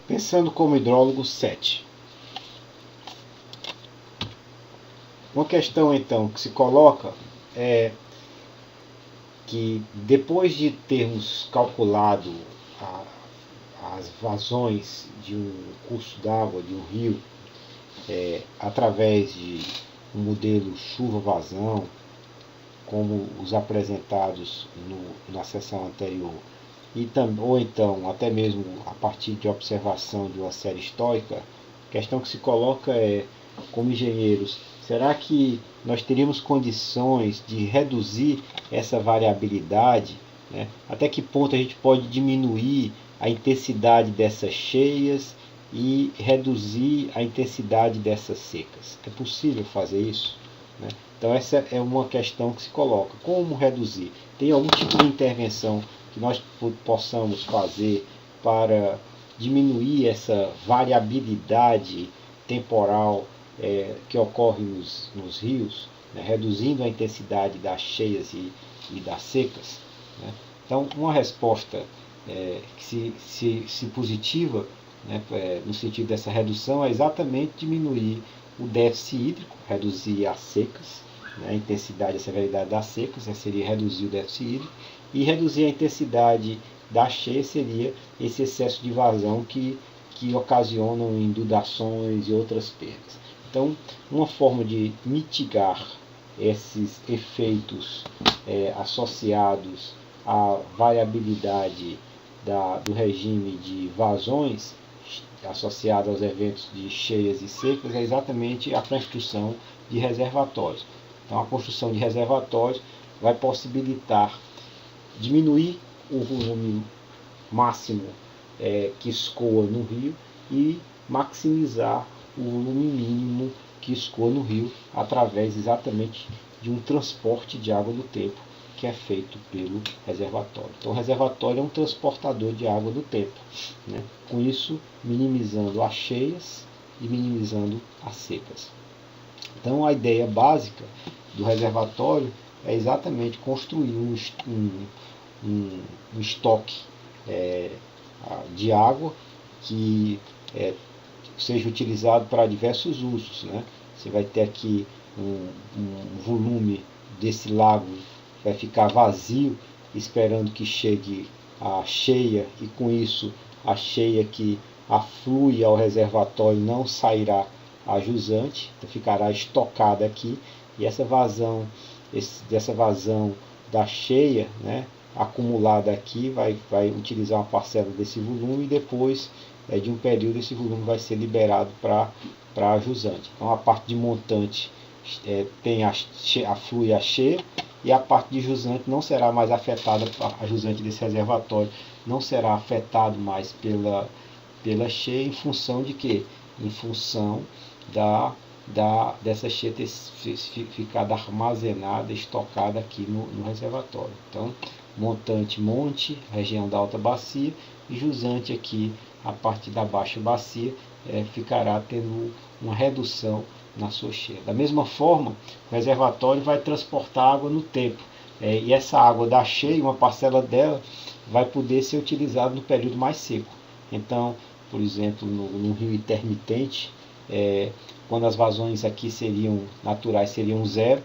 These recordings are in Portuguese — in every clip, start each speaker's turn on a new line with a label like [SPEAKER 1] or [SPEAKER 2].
[SPEAKER 1] Pensando como hidrólogo 7. Uma questão então que se coloca é que depois de termos calculado as vazões de um curso d'água, de um rio, através de um modelo chuva-vazão, como os apresentados na sessão anterior, ou então até mesmo a partir de observação de uma série histórica, a questão que se coloca é, como engenheiros, será que nós teríamos condições de reduzir essa variabilidade? Né? Até que ponto a gente pode diminuir a intensidade dessas cheias e reduzir a intensidade dessas secas? É possível fazer isso? Né? Então essa é uma questão que se coloca. Como reduzir? Tem algum tipo de intervenção que nós possamos fazer para diminuir essa variabilidade temporal que ocorre nos rios, né? Reduzindo a intensidade das cheias e das secas? Né? Então uma resposta que se positiva, né, no sentido dessa redução, é exatamente diminuir o déficit hídrico, reduzir as secas, né, a intensidade e a severidade das secas, seria reduzir o déficit hídrico, e reduzir a intensidade da cheia seria esse excesso de vazão que ocasionam inundações e outras perdas. Então, uma forma de mitigar esses efeitos associados à variabilidade do regime de vazões associado aos eventos de cheias e secas é exatamente a construção de reservatórios. Então a construção de reservatórios vai possibilitar diminuir o volume máximo que escoa no rio e maximizar o volume mínimo que escoa no rio através exatamente de um transporte de água do tempo que é feito pelo reservatório. Então o reservatório é um transportador de água do tempo, né? Com isso minimizando as cheias e minimizando as secas. Então a ideia básica do reservatório é exatamente construir um estoque de água que seja utilizado para diversos usos, né? Você vai ter aqui um volume desse lago vai ficar vazio, esperando que chegue a cheia, e com isso a cheia que aflui ao reservatório não sairá a jusante, então ficará estocada aqui, e essa vazão da cheia, né, acumulada aqui, vai utilizar uma parcela desse volume, e depois de um período esse volume vai ser liberado para a jusante. Então a parte de montante aflui a cheia, e a parte de jusante não será mais afetada, a jusante desse reservatório não será afetado mais pela cheia, em função de quê? Em função dessa cheia ter ficado armazenada, estocada aqui no reservatório. Então, montante, monte, região da alta bacia, e jusante aqui, a parte da baixa bacia, ficará tendo uma redução na sua cheia. Da mesma forma, o reservatório vai transportar água no tempo, e essa água da cheia, uma parcela dela, vai poder ser utilizada no período mais seco. Então, por exemplo, no rio intermitente, quando as vazões aqui seriam naturais seriam zero,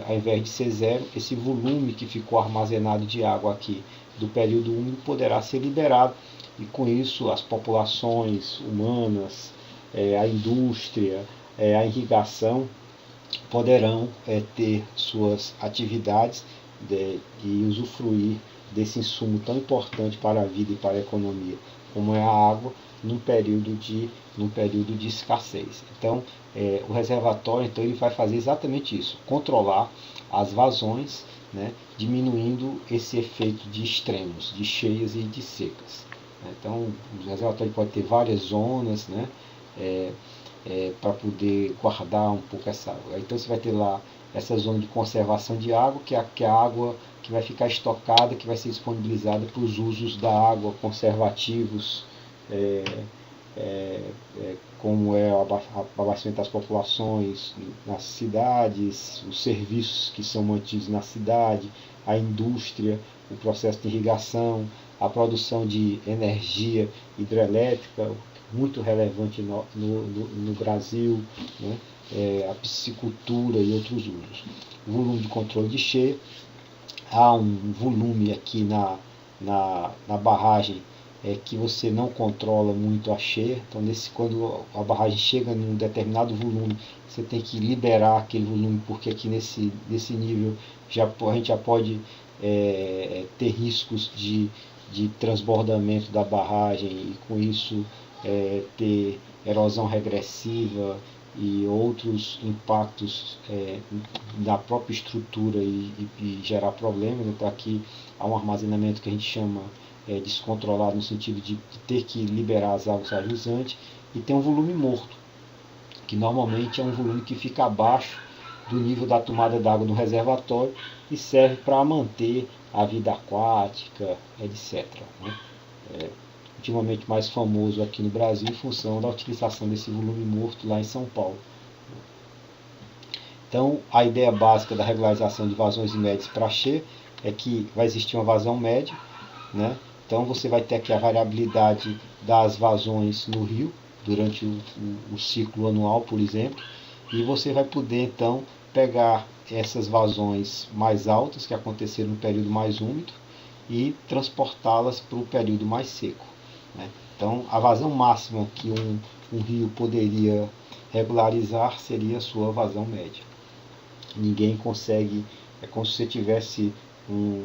[SPEAKER 1] ao invés de ser zero, esse volume que ficou armazenado de água aqui do período úmido poderá ser liberado, e com isso as populações humanas, a indústria, a irrigação poderão ter suas atividades e usufruir desse insumo tão importante para a vida e para a economia, como é a água, num período de escassez. Então, o reservatório então, ele vai fazer exatamente isso, controlar as vazões, né, diminuindo esse efeito de extremos, de cheias e de secas. Então, o reservatório pode ter várias zonas, né, para poder guardar um pouco essa água. Então você vai ter lá essa zona de conservação de água, que é a água que vai ficar estocada, que vai ser disponibilizada para os usos da água conservativos, como o abastecimento das populações nas cidades, os serviços que são mantidos na cidade, a indústria, o processo de irrigação, a produção de energia hidrelétrica, muito relevante no Brasil, né? A piscicultura e outros usos. Volume de controle de cheia, há um volume aqui na barragem que você não controla muito a cheia, então quando a barragem chega num determinado volume, você tem que liberar aquele volume, porque aqui nesse nível a gente já pode ter riscos de transbordamento da barragem e com isso ter erosão regressiva e outros impactos da própria estrutura e gerar problemas. Então aqui há um armazenamento que a gente chama descontrolado, no sentido de ter que liberar as águas rajuzantes, e tem um volume morto, que normalmente é um volume que fica abaixo do nível da tomada d'água do reservatório e serve para manter a vida aquática, etc. Ultimamente mais famoso aqui no Brasil em função da utilização desse volume morto lá em São Paulo. Então, a ideia básica da regularização de vazões médias para cheia é que vai existir uma vazão média, né? Então você vai ter aqui a variabilidade das vazões no rio durante o ciclo anual, por exemplo, e você vai poder então pegar essas vazões mais altas que aconteceram no período mais úmido e transportá-las para o período mais seco, né? Então a vazão máxima que um rio poderia regularizar seria a sua vazão média. Ninguém consegue, é como se você tivesse um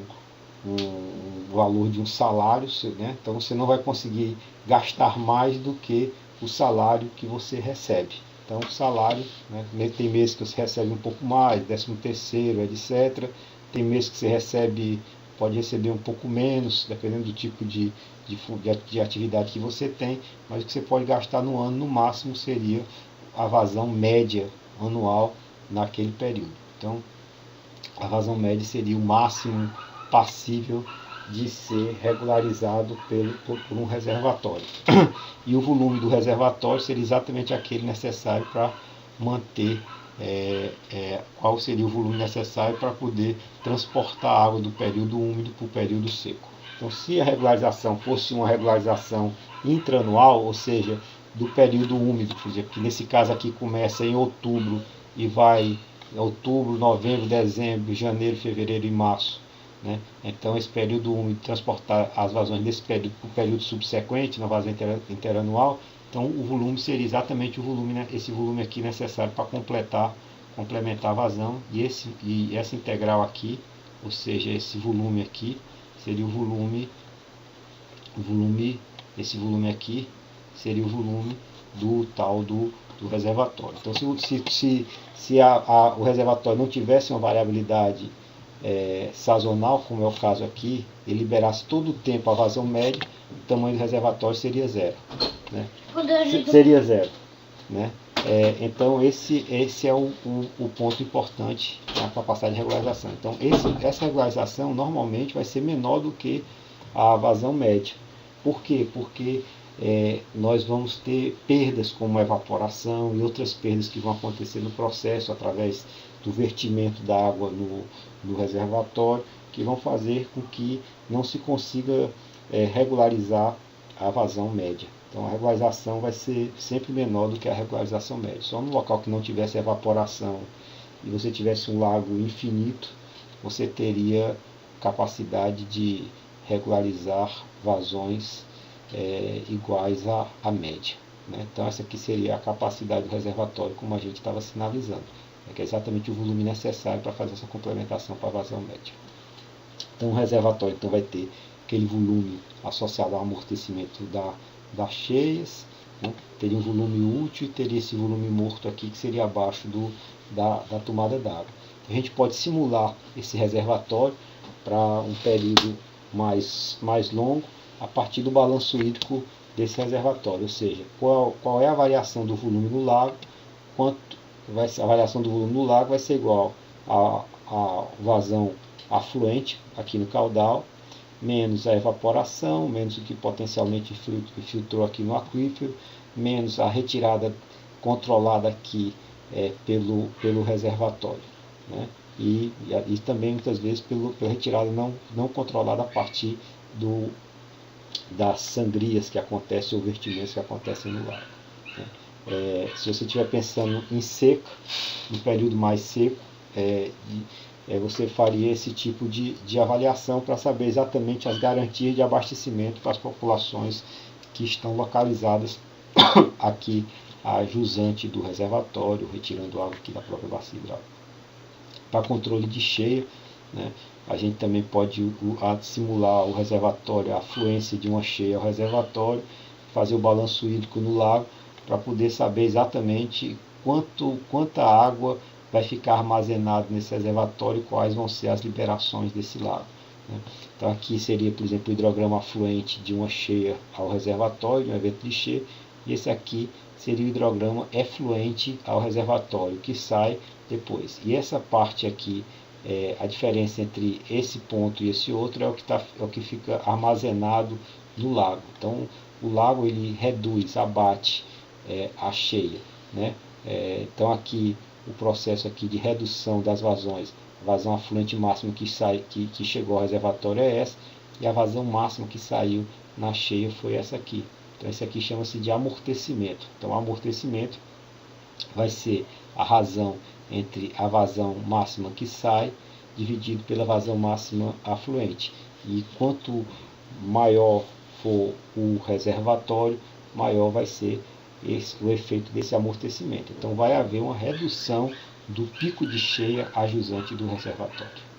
[SPEAKER 1] valor de um salário, né? Então você não vai conseguir gastar mais do que o salário que você recebe. Então o salário, né? Tem meses que você recebe um pouco mais, 13º, etc. Tem meses que você pode receber um pouco menos, dependendo do tipo de atividade que você tem, mas o que você pode gastar no ano, no máximo, seria a vazão média anual naquele período. Então a vazão média seria o máximo passível de ser regularizado por um reservatório. E o volume do reservatório seria exatamente aquele necessário para manter qual seria o volume necessário para poder transportar a água do período úmido para o período seco. Então, se a regularização fosse uma regularização intraanual, ou seja, do período úmido, por exemplo, que nesse caso aqui começa em outubro e vai outubro, novembro, dezembro, janeiro, fevereiro e março, né? Então esse período úmido transportar as vazões desse período para o período subsequente, na vazão interanual, então o volume seria exatamente o volume, né? Esse volume aqui necessário para complementar a vazão, e essa integral aqui, ou seja, esse volume aqui seria esse volume aqui seria o volume do tal do reservatório. Então se o reservatório não tivesse uma variabilidade sazonal, como é o caso aqui, e liberasse todo o tempo a vazão média, o tamanho do reservatório seria zero, né? Seria zero, né? Então esse é o ponto importante na capacidade de regularização. Então essa regularização normalmente vai ser menor do que a vazão média. Por quê? Porque nós vamos ter perdas como evaporação e outras perdas que vão acontecer no processo através do vertimento da água no reservatório, que vão fazer com que não se consiga regularizar a vazão média. Então a regularização vai ser sempre menor do que a regularização média. Só no local que não tivesse evaporação e você tivesse um lago infinito, você teria capacidade de regularizar vazões iguais à média, né? Então essa aqui seria a capacidade do reservatório, como a gente estava sinalizando, que é exatamente o volume necessário para fazer essa complementação para a vazão média. Então o reservatório vai ter aquele volume associado ao amortecimento das cheias, né? Teria um volume útil e teria esse volume morto aqui, que seria abaixo da tomada d'água. A gente pode simular esse reservatório para um período mais longo a partir do balanço hídrico desse reservatório, ou seja, qual é a variação do volume no lago, a variação do volume no lago vai ser igual a vazão afluente aqui no caudal, menos a evaporação, menos o que potencialmente filtrou aqui no aquífero, menos a retirada controlada aqui pelo reservatório, né? E também muitas vezes pela retirada não controlada a partir das sangrias que acontecem ou vertimentos que acontecem no lago. Se você estiver pensando em seca, no período mais seco, você faria esse tipo de avaliação para saber exatamente as garantias de abastecimento para as populações que estão localizadas aqui a jusante do reservatório, retirando água aqui da própria bacia hidráulica. Para controle de cheia, a gente também pode simular o reservatório, a afluência de uma cheia ao reservatório, fazer o balanço hídrico no lago, para poder saber exatamente quanta água vai ficar armazenada nesse reservatório e quais vão ser as liberações desse lago. Então aqui seria, por exemplo, o hidrograma afluente de uma cheia ao reservatório, de um evento de cheia, e esse aqui seria o hidrograma efluente ao reservatório, que sai depois. E essa parte aqui, a diferença entre esse ponto e esse outro é o que fica armazenado no lago. Então o lago ele reduz, abate a cheia, então aqui o processo aqui de redução das vazões, a vazão afluente máxima que chegou ao reservatório é essa, e a vazão máxima que saiu na cheia foi essa aqui. Então esse aqui chama-se de amortecimento. Então o amortecimento vai ser a razão entre a vazão máxima que sai dividido pela vazão máxima afluente. E quanto maior for o reservatório, maior vai ser o efeito desse amortecimento. Então vai haver uma redução do pico de cheia a jusante do reservatório.